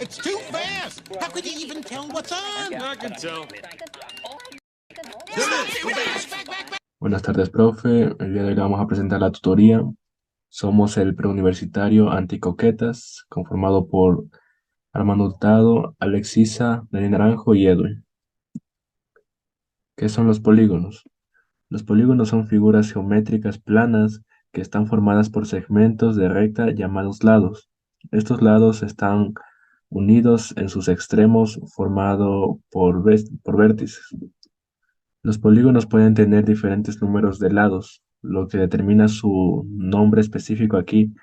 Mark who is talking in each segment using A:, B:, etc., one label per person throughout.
A: It's too fast. How could you even tell what's on?
B: I can tell.
C: Buenas tardes, profe. El día de hoy le vamos a presentar la tutoría. Somos el preuniversitario Anticoquetas, conformado por Armando Hurtado, Alexisa, Dani Naranjo y Edwin. ¿Qué son los polígonos? Los polígonos son figuras geométricas planas que están formadas por segmentos de recta llamados lados. Estos lados están unidos en sus extremos formado por vértices. Los polígonos pueden tener diferentes números de lados, lo que determina su nombre específico aquí.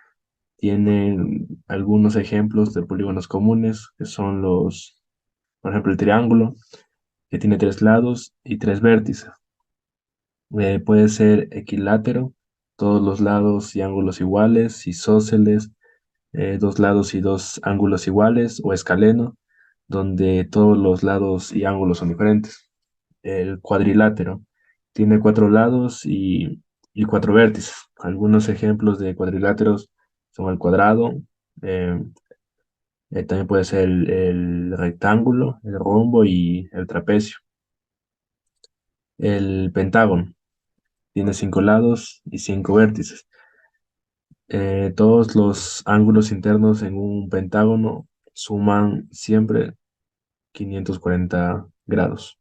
C: Tienen algunos ejemplos de polígonos comunes, que son por ejemplo, el triángulo, que tiene 3 lados y 3 vértices. Puede ser equilátero, todos los lados y ángulos iguales, isósceles, 2 lados y 2 ángulos iguales, o escaleno, donde todos los lados y ángulos son diferentes. El cuadrilátero tiene 4 lados y 4 vértices. Algunos ejemplos de cuadriláteros son el cuadrado, eh, también puede ser el rectángulo, el rombo y el trapecio. El pentágono tiene 5 lados y 5 vértices. Todos los ángulos internos en un pentágono suman siempre 540 grados.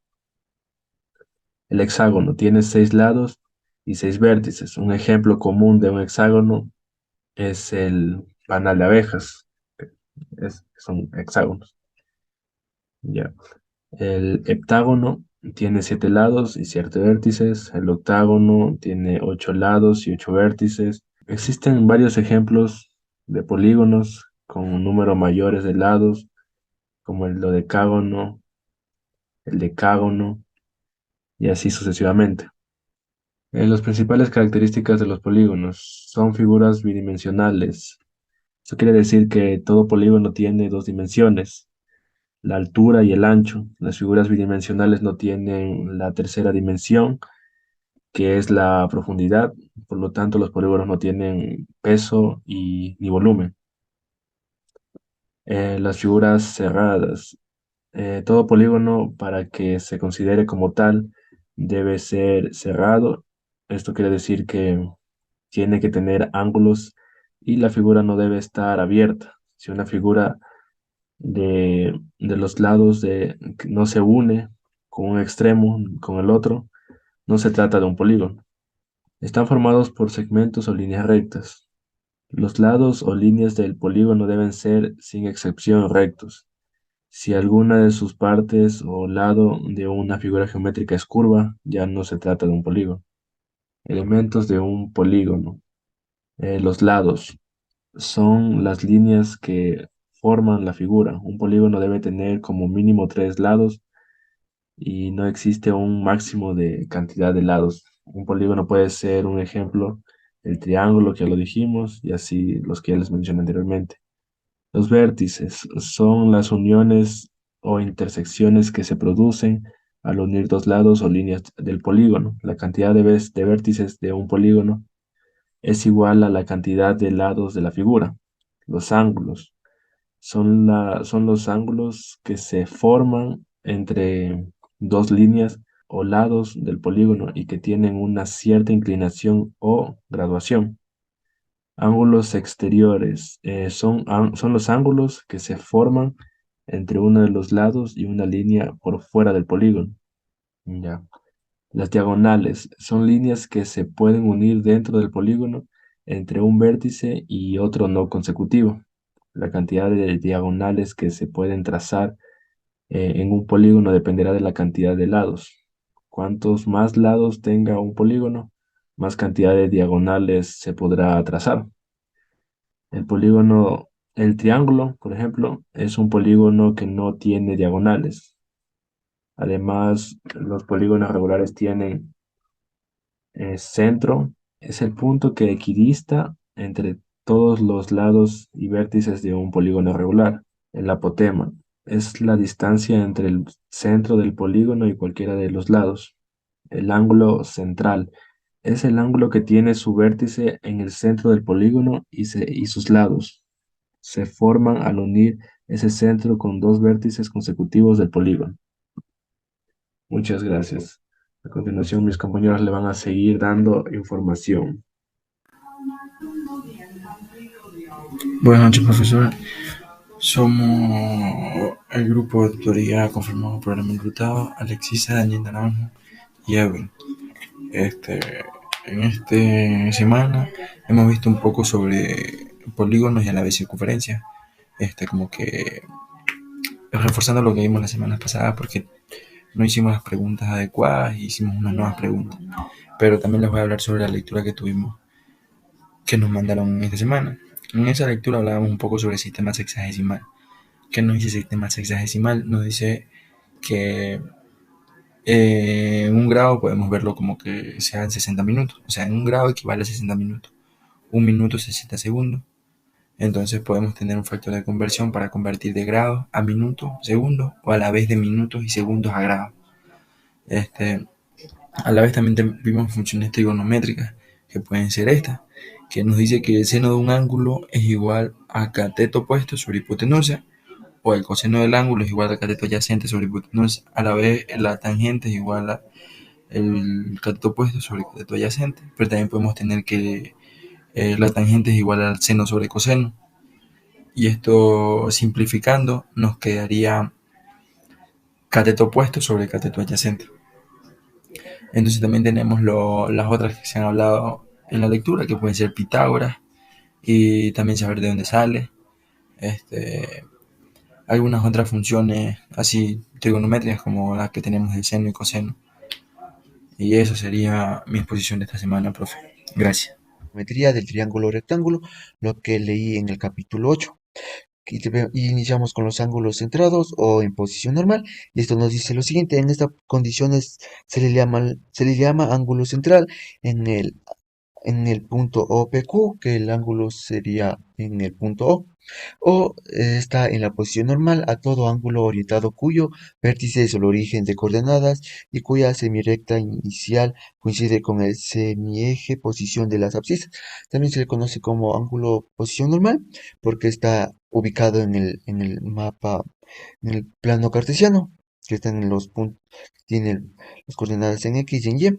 C: El hexágono tiene 6 lados y 6 vértices. Un ejemplo común de un hexágono es el panal de abejas. Son hexágonos. Ya. El heptágono tiene 7 lados y 7 vértices. El octágono tiene 8 lados y 8 vértices. Existen varios ejemplos de polígonos con un número mayores de lados, como el dodecágono, el decágono y así sucesivamente. Las principales características de los polígonos son figuras bidimensionales. Eso quiere decir que todo polígono tiene 2 dimensiones, la altura y el ancho. Las figuras bidimensionales no tienen la tercera dimensión, que es la profundidad. Por lo tanto, los polígonos no tienen peso ni volumen. Las figuras cerradas. Todo polígono, para que se considere como tal, debe ser cerrado. Esto quiere decir que tiene que tener ángulos y la figura no debe estar abierta. Si una figura de los lados no se une con un extremo con el otro, no se trata de un polígono. Están formados por segmentos o líneas rectas. Los lados o líneas del polígono deben ser, sin excepción, rectos. Si alguna de sus partes o lado de una figura geométrica es curva, ya no se trata de un polígono. Elementos de un polígono. Los lados son las líneas que forman la figura. Un polígono debe tener como mínimo 3 lados y no existe un máximo de cantidad de lados. Un polígono puede ser, un ejemplo, el triángulo, que ya lo dijimos, y así los que ya les mencioné anteriormente. Los vértices son las uniones o intersecciones que se producen al unir 2 lados o líneas del polígono. La cantidad de vértices de un polígono es igual a la cantidad de lados de la figura. Los ángulos son los ángulos que se forman entre 2 líneas o lados del polígono y que tienen una cierta inclinación o graduación. Ángulos exteriores son los ángulos que se forman entre uno de los lados y una línea por fuera del polígono. Ya. Las diagonales son líneas que se pueden unir dentro del polígono entre un vértice y otro no consecutivo. La cantidad de diagonales que se pueden trazar en un polígono dependerá de la cantidad de lados. Cuantos más lados tenga un polígono, más cantidad de diagonales se podrá trazar. El triángulo, por ejemplo, es un polígono que no tiene diagonales. Además, los polígonos regulares tienen centro, es el punto que equidista entre todos los lados y vértices de un polígono regular. El apotema es la distancia entre el centro del polígono y cualquiera de los lados. El ángulo central es el ángulo que tiene su vértice en el centro del polígono y sus lados. Se forman al unir ese centro con dos vértices consecutivos del polígono. Muchas gracias. A continuación, mis compañeros le van a seguir dando información.
B: Buenas noches, profesor. Somos el grupo de tutoría conformado por el reclutado Alexisa, Daniel Naranjo y Evan. En esta semana hemos visto un poco sobre polígonos y a la vez circunferencias. Como que reforzando lo que vimos la semana pasada, porque no hicimos las preguntas adecuadas y hicimos unas nuevas preguntas. Pero también les voy a hablar sobre la lectura que tuvimos, que nos mandaron esta semana. En esa lectura hablábamos un poco sobre el sistema sexagesimal. ¿Qué nos dice el sistema sexagesimal? Nos dice que en un grado podemos verlo como que sean 60 minutos. O sea, en un grado equivale a 60 minutos. Un minuto 60 segundos. Entonces podemos tener un factor de conversión para convertir de grados a minutos, segundos, o a la vez de minutos y segundos a grados. A la vez también vimos funciones trigonométricas, que pueden ser estas, que nos dice que el seno de un ángulo es igual a cateto opuesto sobre hipotenusa, o el coseno del ángulo es igual al cateto adyacente sobre hipotenusa. A la vez la tangente es igual a el cateto opuesto sobre el cateto adyacente, pero también podemos tener que la tangente es igual al seno sobre coseno. Y esto simplificando nos quedaría cateto opuesto sobre cateto adyacente. Entonces también tenemos las otras que se han hablado en la lectura, que pueden ser Pitágoras, y también saber de dónde sale. Algunas otras funciones así trigonométricas como las que tenemos del seno y coseno. Y eso sería mi exposición de esta semana, profe. Gracias.
D: Geometría del triángulo rectángulo, lo que leí en el capítulo 8. Iniciamos con los ángulos centrados o en posición normal, y esto nos dice lo siguiente: en estas condiciones se le llama ángulo central en el punto OPQ, que el ángulo sería en el punto O está en la posición normal a todo ángulo orientado cuyo vértice es el origen de coordenadas y cuya semirecta inicial coincide con el semieje posición de las abscisas. También se le conoce como ángulo posición normal porque está ubicado en el mapa, en el plano cartesiano, que está en los puntos, tiene las coordenadas en X y en Y.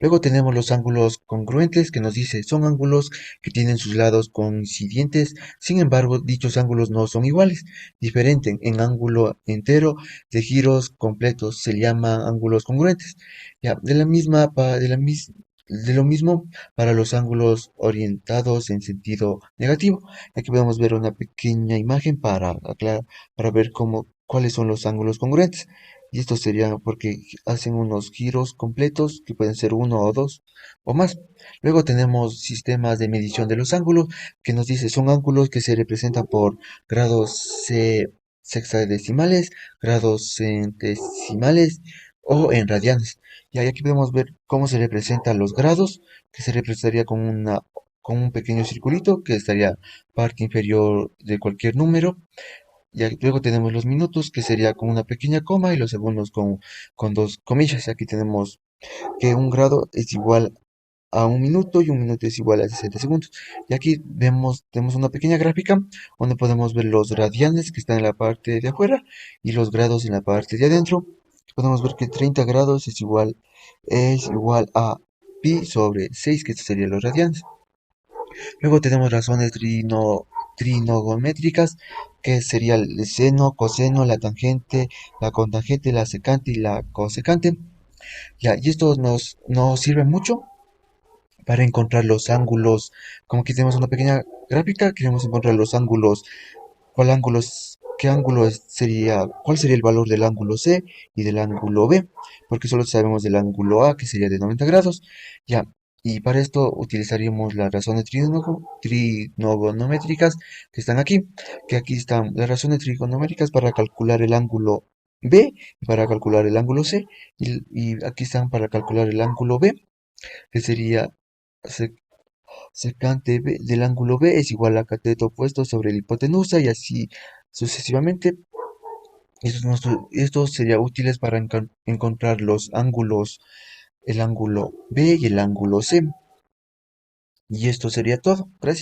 D: Luego tenemos los ángulos congruentes, que nos dice son ángulos que tienen sus lados coincidentes, sin embargo dichos ángulos no son iguales, diferentes en ángulo entero de giros completos, se llaman ángulos congruentes. Ya, de lo mismo para los ángulos orientados en sentido negativo. Aquí podemos ver una pequeña imagen para ver cuáles son los ángulos congruentes. Y esto sería porque hacen unos giros completos que pueden ser uno o dos o más. Luego tenemos sistemas de medición de los ángulos que nos dice son ángulos que se representan por grados sexagesimales, grados centesimales o en radianes. Y ahí aquí podemos ver cómo se representan los grados, que se representaría con un pequeño circulito que estaría parte inferior de cualquier número. Y luego tenemos los minutos, que sería con una pequeña coma, y los segundos con dos comillas. Aquí tenemos que un grado es igual a un minuto y un minuto es igual a 60 segundos. Y aquí tenemos una pequeña gráfica donde podemos ver los radianes que están en la parte de afuera y los grados en la parte de adentro. Podemos ver que 30 grados es igual a pi sobre 6, que estos serían los radianes. Luego tenemos razones trigonométricas, que sería el seno, coseno, la tangente, la cotangente, la secante y la cosecante. Ya, y esto nos sirve mucho para encontrar los ángulos. Como aquí tenemos una pequeña gráfica, queremos encontrar los ángulos, cuál sería el valor del ángulo C y del ángulo B, porque solo sabemos del ángulo A, que sería de 90 grados. Ya, y para esto utilizaríamos las razones trigonométricas que están aquí, que aquí están las razones trigonométricas para calcular el ángulo B y para calcular el ángulo C, y aquí están para calcular el ángulo B, que sería secante del ángulo B es igual a cateto opuesto sobre la hipotenusa, y así sucesivamente. Estos serían útiles para encontrar los ángulos, el ángulo B y el ángulo C. Y esto sería todo. Gracias.